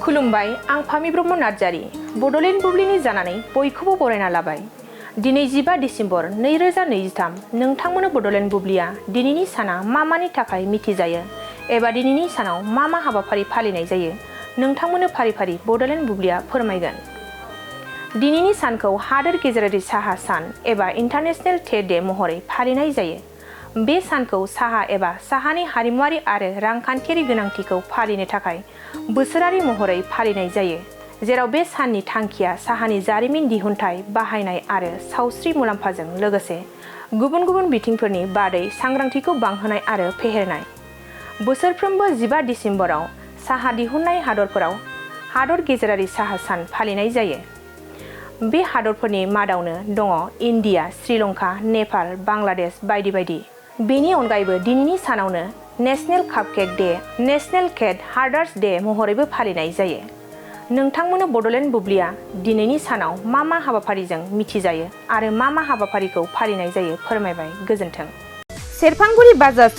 खुलुमबाय, आं फामि ब्रह्म नार्जारी बड'लेण्ड बुब्लिनि जानानै बयखौबो बरायना लाबाय। दिनै 15 डिसेम्बर 2023 नोंथांमोननो बड'लेण्ड बुब्लिया दिनैनि साना मानि थाखाय मिथिजायो एबा दिनैनि सानाव मा हाबाफारि फालिनाय जायो नोंथांमोननो फारि फारि बड'लेण्ड बुब्लिया फोरमायगोन। दिनैनि सानखौ हादोर गेजेरारि साहा सान एबा इन्टारनेशनेल टी डे महरै फालिनाय जायो। बे सानखौ साहा एबा साहानि हारिमुआरि आरो रांखान्थियारि गोनांथिखौ फालिनो थाखाय बोसोरारि महरै फालिनाय जायो, जेराव बे साननि थांखिया साहानि जारिमिन दिहुनथाय बाहायनाय आरो सावस्रि मुलाम्फाजों लोगोसे गुबुन गुबुन बिथिंफोरनि बादै सांग्रांथिखौ बांहोनाय आरो फेहेरनाय। बोसोरफ्रोमबो 15 डिसेम्बराव साहा दिहुननाय हादरफोराव हादर गेजेरारि साहा सान फालिनाय जायो। बे हादरफोरनि मादावनो दङ इन्डिया, श्रीलंका, नेपाल, बांलादेश बायदि बायदि। बेनि अनगायैबो दिनैनि सानावनो national cupcake day, national cake हार्डार्स डे महरैबो फालिनाय जायो। नोंथांमोननो बड'लेण्ड बुब्लिया दिनैनि सानाव मा हाबाफारिजों मिथिजायो आरो मा हाबाफारिखौ फालिनाय जायो फोरमायबाय। गोजोन्थों। सेरफांगुरि बाजार